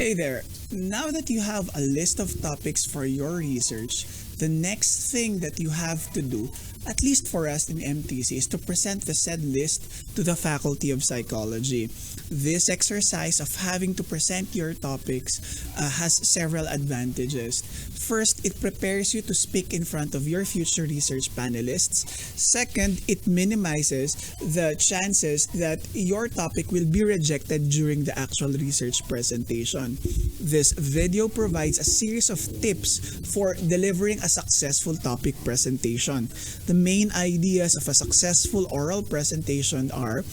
Hey there! Now that you have a list of topics for your research, the next thing that you have to do, at least for us in MTC, is to present the said list to the Faculty of Psychology. This exercise of having to present your topics has several advantages. First, it prepares you to speak in front of your future research panelists. Second, it minimizes the chances that your topic will be rejected during the actual research presentation. This video provides a series of tips for delivering a successful topic presentation. The main ideas of a successful oral presentation are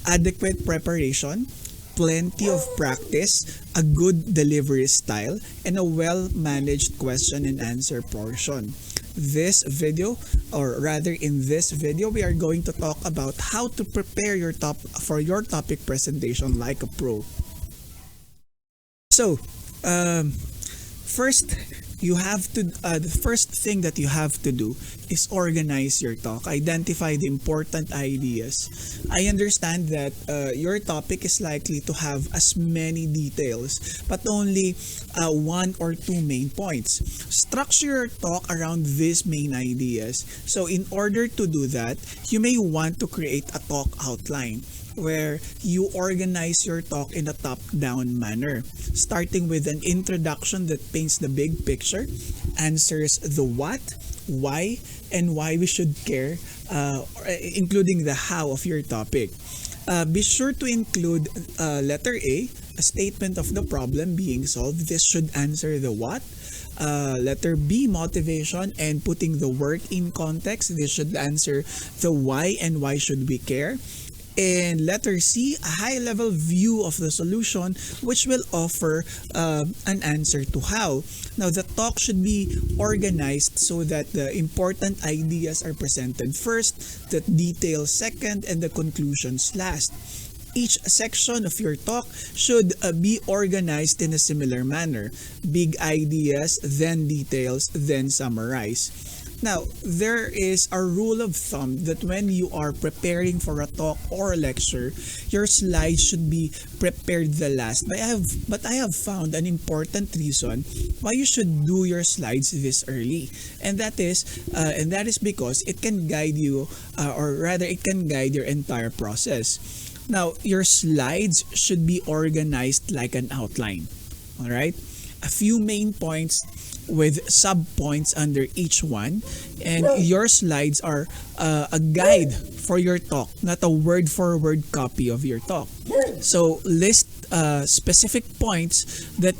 adequate preparation, plenty of practice, a good delivery style, and a well-managed question and answer portion. This video, or rather in this video, we are going to talk about how to prepare your topic presentation like a pro. So, first, the first thing that you have to do is organize your talk. Identify the important ideas. I understand that your topic is likely to have as many details, but only one or two main points. Structure your talk around these main ideas. So, in order to do that, you may want to create a talk outline where you organize your talk in a top-down manner, starting with an introduction that paints the big picture, answers the what, why, and why we should care, including the how of your topic. Be sure to include letter a statement of the problem being solved. This should answer the what. Letter B, motivation and putting the work in context. This should answer the why and why should we care. And letter C, a high-level view of the solution, which will offer an answer to how. Now, the talk should be organized so that the important ideas are presented first, the details second, and the conclusions last. Each section of your talk should be organized in a similar manner. Big ideas, then details, then summarize. Now, there is a rule of thumb that when you are preparing for a talk or a lecture, your slides should be prepared the last. But I have found an important reason why you should do your slides this early, and that is because it can guide you, or rather, it can guide your entire process. Now, your slides should be organized like an outline. All right, a few main points with sub-points under each one, and your slides are a guide for your talk, not a word-for-word copy of your talk. So list specific points that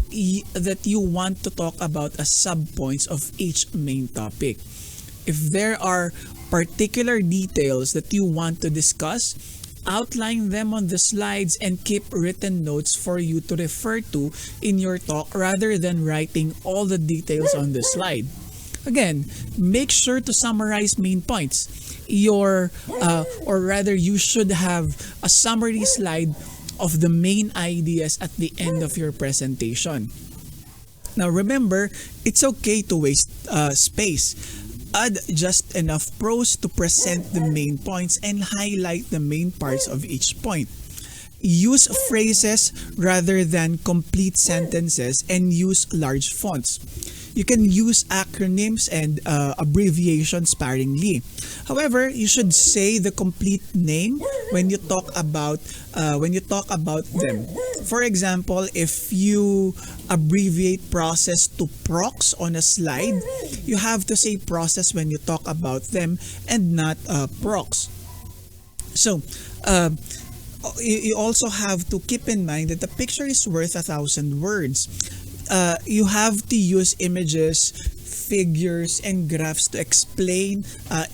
you want to talk about as sub-points of each main topic. If there are particular details that you want to discuss, outline them on the slides and keep written notes for you to refer to in your talk rather than writing all the details on the slide. Again, make sure to summarize main points. Or rather, you should have a summary slide of the main ideas at the end of your presentation. Now remember, it's okay to waste space. Add just enough prose to present the main points and highlight the main parts of each point. Use phrases rather than complete sentences and use large fonts. You can use acronyms and abbreviations sparingly. However, you should say the complete name when you talk about them. For example, if you abbreviate process to procs on a slide, you have to say process when you talk about them and not procs. So, you also have to keep in mind that the picture is worth 1,000 words. You have to use images, figures, and graphs to explain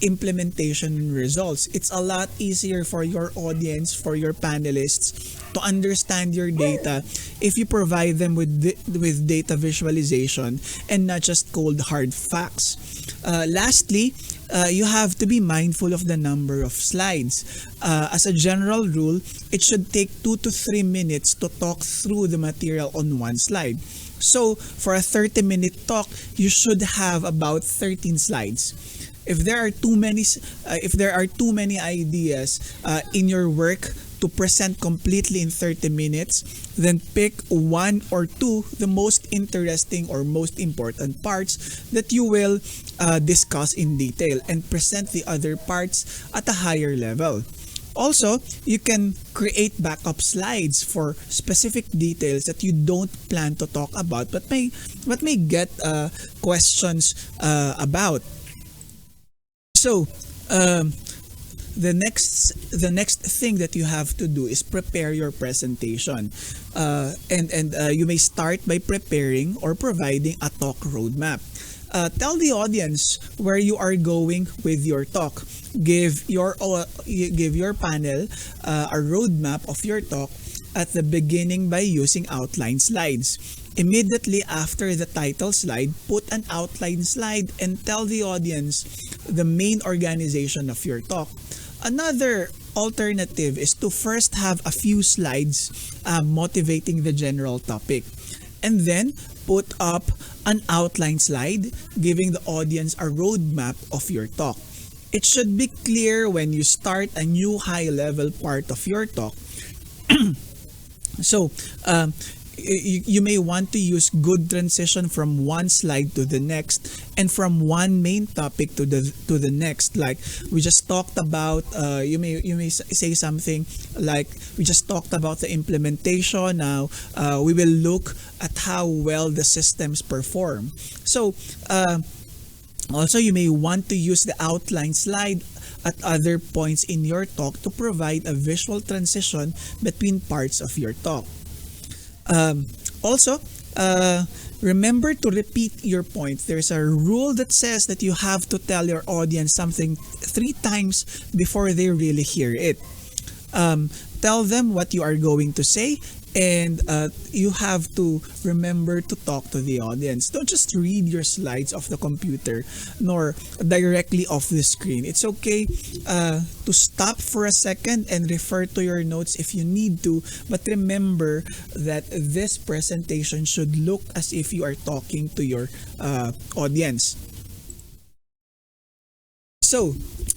implementation and results. It's a lot easier for your audience, for your panelists, to understand your data if you provide them with data visualization and not just cold hard facts. Lastly, you have to be mindful of the number of slides. As a general rule, it should take 2 to 3 minutes to talk through the material on one slide. So, for a 30-minute talk, you should have about 13 slides. If there are too many ideas in your work to present completely in 30 minutes, then pick one or two the most interesting or most important parts that you will discuss in detail and present the other parts at a higher level. Also, you can create backup slides for specific details that you don't plan to talk about but may get questions about. So, the next thing that you have to do is prepare your presentation, and you may start by preparing or providing a talk roadmap. Tell the audience where you are going with your talk. Give your panel a roadmap of your talk at the beginning by using outline slides. Immediately after the title slide, put an outline slide and tell the audience the main organization of your talk. Another alternative is to first have a few slides motivating the general topic, and then put up an outline slide giving the audience a roadmap of your talk. It should be clear when you start a new high-level part of your talk. So, you may want to use good transition from one slide to the next and from one main topic to the next. Like we just talked about, you may say something like we just talked about the implementation. Now we will look at how well the systems perform. So also you may want to use the outline slide at other points in your talk to provide a visual transition between parts of your talk. Also, remember to repeat your point. There's a rule that says that you have to tell your audience something 3 times before they really hear it. Tell them what you are going to say, and you have to remember to talk to the audience. Don't just read your slides off the computer nor directly off the screen. It's okay to stop for a second and refer to your notes if you need to, but remember that this presentation should look as if you are talking to your audience. So,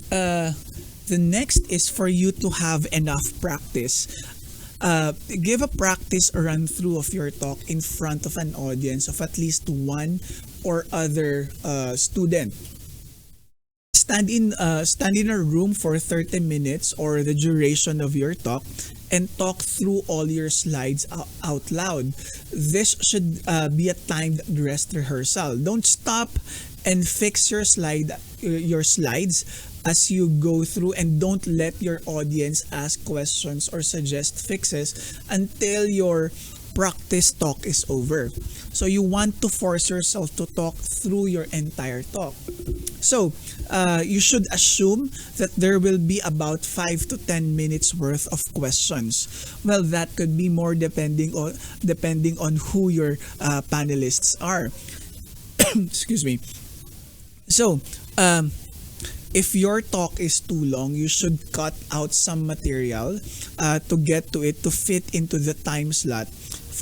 the next is for you to have enough practice. Give a practice run through of your talk in front of an audience of at least one or other student. Stand in a room for 30 minutes or the duration of your talk and talk through all your slides out loud. This should be a timed dress rehearsal. Don't stop and fix your slides as you go through, and don't let your audience ask questions or suggest fixes until your practice talk is over. So you want to force yourself to talk through your entire talk. So you should assume that there will be about 5 to 10 minutes worth of questions. Well, that could be more depending on who your panelists are. Excuse me. So, if your talk is too long, you should cut out some material to get to it to fit into the time slot.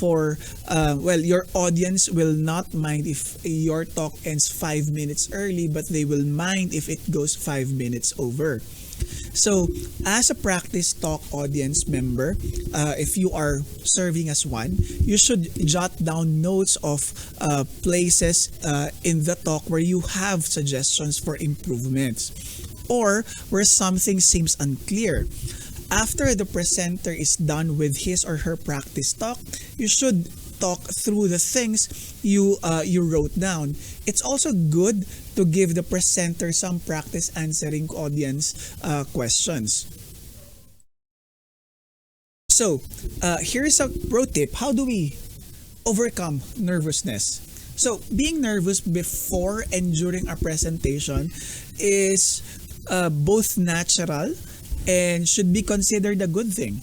Your audience will not mind if your talk ends 5 minutes early, but they will mind if it goes 5 minutes over. So, as a practice talk audience member, if you are serving as one, you should jot down notes of places in the talk where you have suggestions for improvements or where something seems unclear. After the presenter is done with his or her practice talk, you should talk through the things you wrote down. It's also good to give the presenter some practice answering audience questions. So, here's a pro tip. How do we overcome nervousness? So, being nervous before and during a presentation is both natural and should be considered a good thing.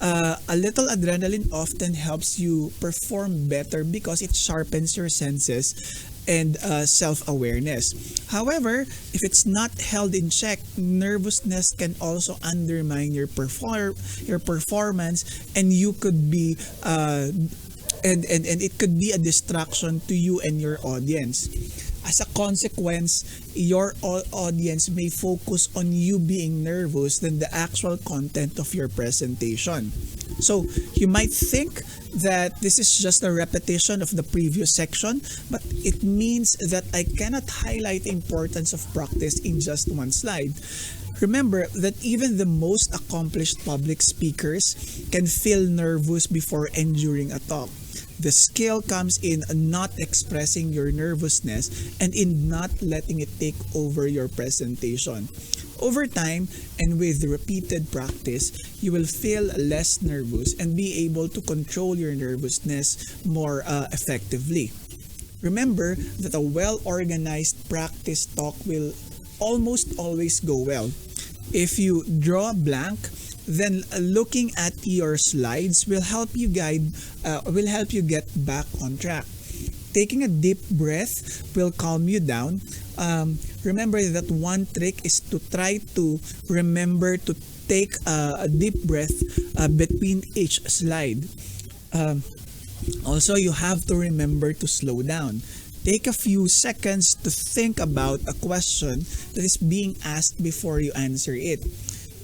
A little adrenaline often helps you perform better because it sharpens your senses and self-awareness. However, if it's not held in check, nervousness can also undermine your performance, and you could be and it could be a distraction to you and your audience. As a consequence, your audience may focus on you being nervous than the actual content of your presentation. So you might think that this is just a repetition of the previous section, but it means that I cannot highlight the importance of practice in just one slide. Remember that even the most accomplished public speakers can feel nervous before and during a talk. The skill comes in not expressing your nervousness and in not letting it take over your presentation. Over time and with repeated practice, you will feel less nervous and be able to control your nervousness more effectively. Remember that a well-organized practice talk will almost always go well. If you draw a blank, then looking at your slides will help you get back on track. Taking a deep breath will calm you down. Remember that one trick is to try to remember to take a deep breath between each slide. Also, you have to remember to slow down. Take a few seconds to think about a question that is being asked before you answer it.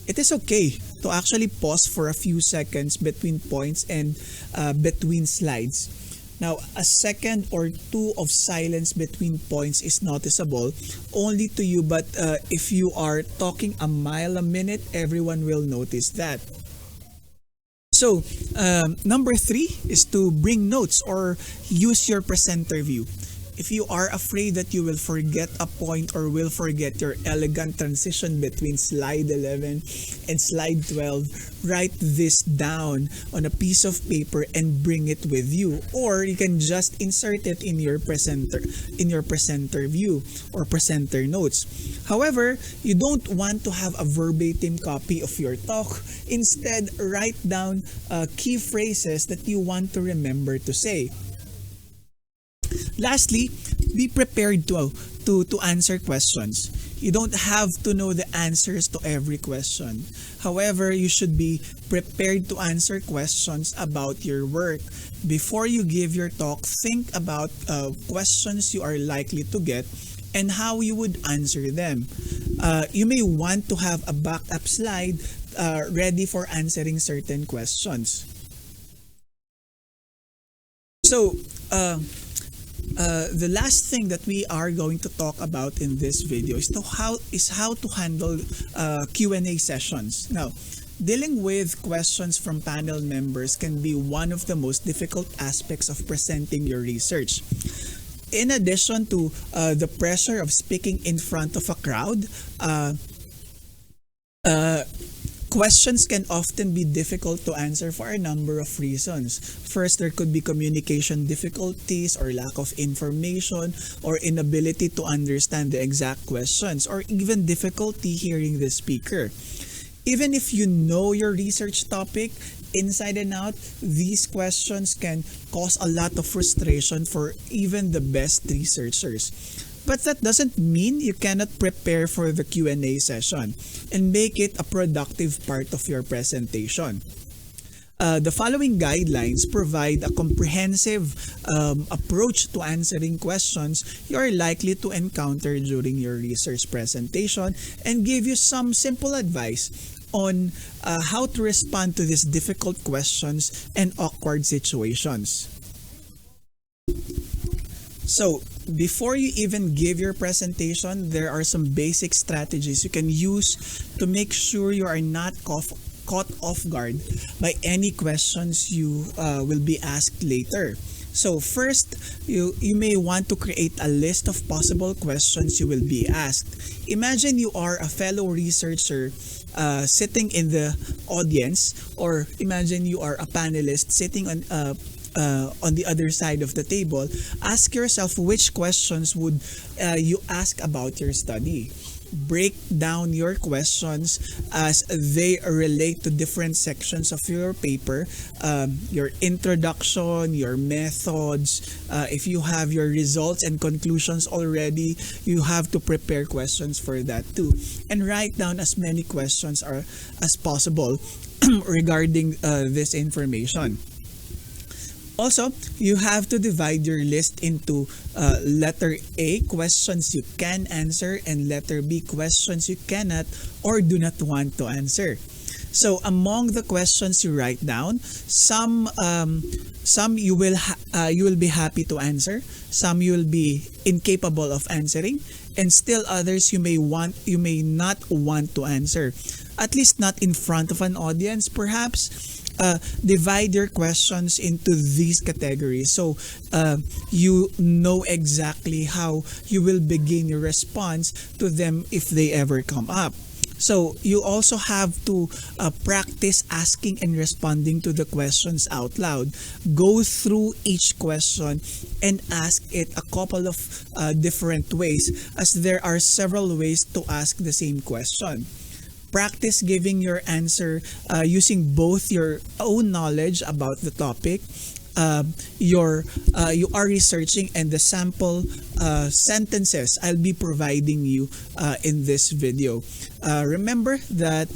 It is okay to actually pause for a few seconds between points and between slides. Now, a second or two of silence between points is noticeable only to you, but if you are talking a mile a minute, everyone will notice that. So, number 3 is to bring notes or use your presenter view. If you are afraid that you will forget a point or will forget your elegant transition between slide 11 and slide 12, write this down on a piece of paper and bring it with you. Or you can just insert it in your presenter view or presenter notes. However, you don't want to have a verbatim copy of your talk. Instead, write down key phrases that you want to remember to say. Lastly, be prepared to answer questions. You don't have to know the answers to every question. However, you should be prepared to answer questions about your work. Before you give your talk, think about questions you are likely to get and how you would answer them. You may want to have a backup slide ready for answering certain questions. So, the last thing that we are going to talk about in this video is how to handle Q&A sessions. Now, dealing with questions from panel members can be one of the most difficult aspects of presenting your research. In addition to the pressure of speaking in front of a crowd, questions can often be difficult to answer for a number of reasons. First, there could be communication difficulties or lack of information or inability to understand the exact questions or even difficulty hearing the speaker. Even if you know your research topic inside and out, these questions can cause a lot of frustration for even the best researchers. But that doesn't mean you cannot prepare for the Q&A session and make it a productive part of your presentation. The following guidelines provide a comprehensive approach to answering questions you are likely to encounter during your research presentation and give you some simple advice on how to respond to these difficult questions and awkward situations. So, before you even give your presentation, there are some basic strategies you can use to make sure you are not caught off guard by any questions you will be asked later. So first, you may want to create a list of possible questions you will be asked. Imagine you are a fellow researcher sitting in the audience, or imagine you are a panelist sitting on the other side of the table. Ask yourself which questions would you ask about your study. Break down your questions as they relate to different sections of your paper, your introduction, your methods. If you have your results and conclusions already, you have to prepare questions for that too. And write down as many questions as possible regarding this information. Also, you have to divide your list into letter A, questions you can answer, and letter B, questions you cannot or do not want to answer. So among the questions you write down, some you will be happy to answer, some you will be incapable of answering, and still others you may not want to answer. At least not in front of an audience, perhaps. Divide your questions into these categories so you know exactly how you will begin your response to them if they ever come up. So you also have to practice asking and responding to the questions out loud. Go through each question and ask it a couple of different ways, as there are several ways to ask the same question. Practice giving your answer using both your own knowledge about the topic, you are researching, and the sample sentences I'll be providing you in this video. Remember that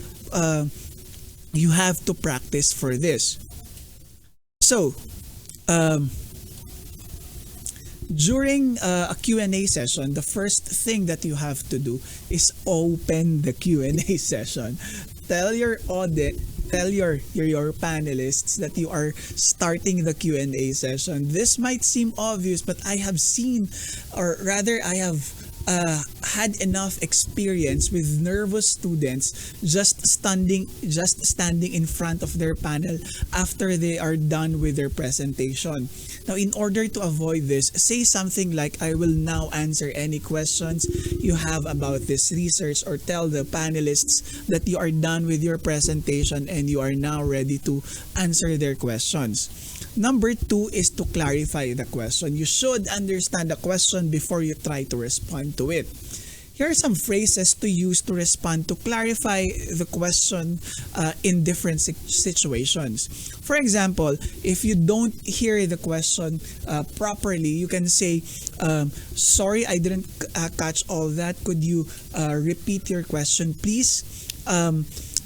you have to practice for this. So, during a Q&A session, the first thing that you have to do is open the Q&A session. Tell your panelists that you are starting the Q&A session. This might seem obvious, but I have seen, or rather I have had enough experience with nervous students just standing in front of their panel after they are done with their presentation. Now, in order to avoid this, say something like, I will now answer any questions you have about this research, or tell the panelists that you are done with your presentation and you are now ready to answer their questions. Number 2 is to clarify the question. You should understand the question before you try to respond to it. Here are some phrases to use to respond, to clarify the question in different situations. For example, if you don't hear the question properly, you can say, sorry, I didn't catch all that. Could you repeat your question, please?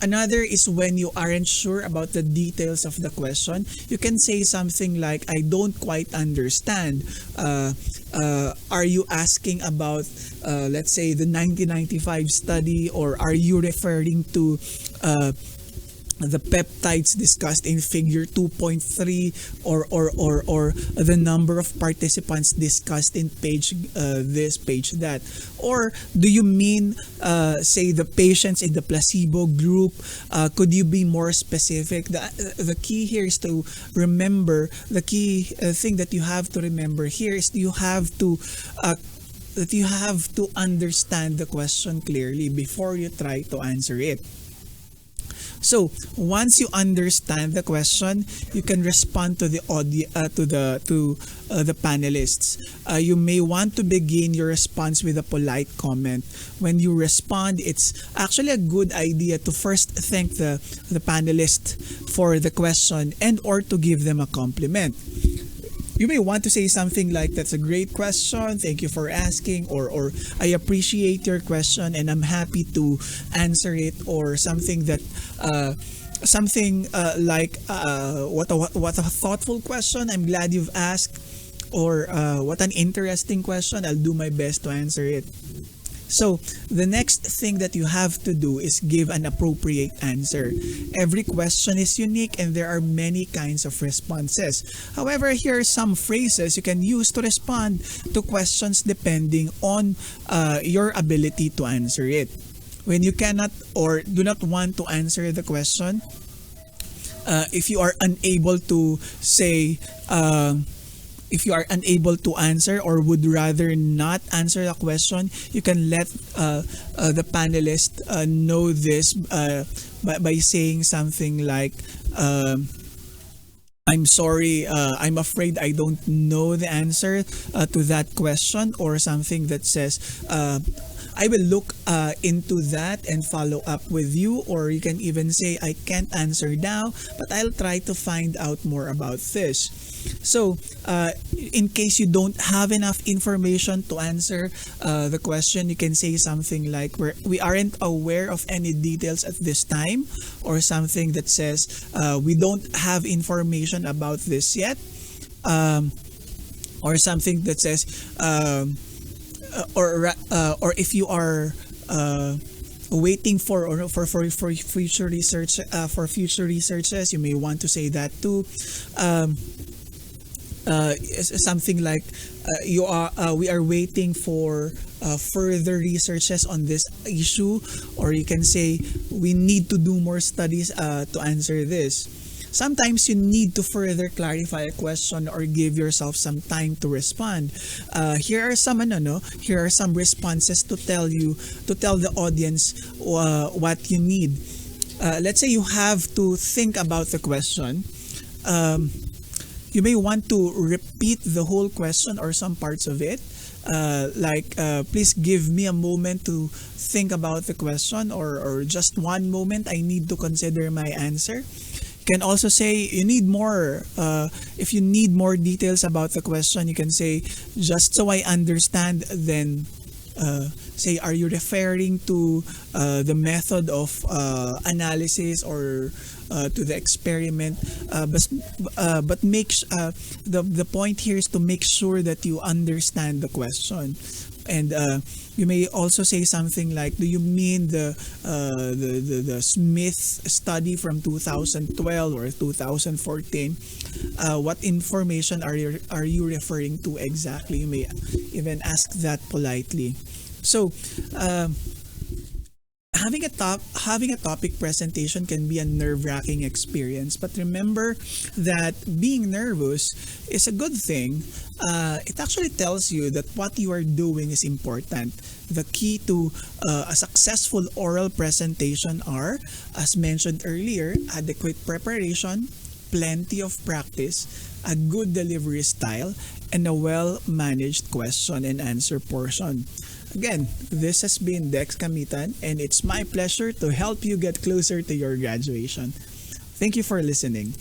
Another is when you aren't sure about the details of the question. You can say something like, I don't quite understand. Are you asking about, let's say, the 1995 study, or are you referring to the peptides discussed in figure 2.3, or the number of participants discussed in page this, page that? Or do you mean, say, the patients in the placebo group? Could you be more specific? The key here is to remember, the key thing that you have to remember here is you have to understand the question clearly before you try to answer it. So once you understand the question, you can respond to the panelists. You may want to begin your response with a polite comment. When you respond, it's actually a good idea to first thank the panelist for the question and or to give them a compliment. You may want to say something like, that's a great question, thank you for asking, or I appreciate your question and I'm happy to answer it, or something that like what a thoughtful question, I'm glad you've asked, or what an interesting question, I'll do my best to answer it. So the next thing that you have to do is give an appropriate answer. Every question is unique and there are many kinds of responses. However, here are some phrases you can use to respond to questions depending on your ability to answer it. When you cannot or do not want to answer the question, if you are unable to say, if you are unable to answer or would rather not answer the question, you can let the panelist know this by saying something like, I'm sorry, I'm afraid I don't know the answer to that question, or something that says, I will look into that and follow up with you, or you can even say, I can't answer now, but I'll try to find out more about this. So, in case you don't have enough information to answer the question, you can say something like, we aren't aware of any details at this time, or something that says, we don't have information about this yet. um, or something that says or if you are waiting for future research for future researches, you may want to say that too. um, Something like you are we are waiting for further researches on this issue, or you can say we need to do more studies to answer this. Sometimes you need to further clarify a question or give yourself some time to respond. Here are some here are some responses to tell the audience what you need. Let's say you have to think about the question. Um, you may want to repeat the whole question or some parts of it. Please give me a moment to think about the question, or just one moment, I need to consider my answer. You can also say you need more, if you need more details about the question, you can say, just so I understand, then say, are you referring to the method of analysis, or to the experiment? But the point here is to make sure that you understand the question. And you may also say something like, do you mean the Smith study from 2012 or 2014? What information are you referring to exactly? You may even ask that politely. So having a topic presentation can be a nerve-wracking experience, but remember that being nervous is a good thing. It actually tells you that what you are doing is important. The key to a successful oral presentation are, as mentioned earlier, adequate preparation, plenty of practice, a good delivery style, and a well-managed question and answer portion. Again, this has been Dex Kamitan, and it's my pleasure to help you get closer to your graduation. Thank you for listening.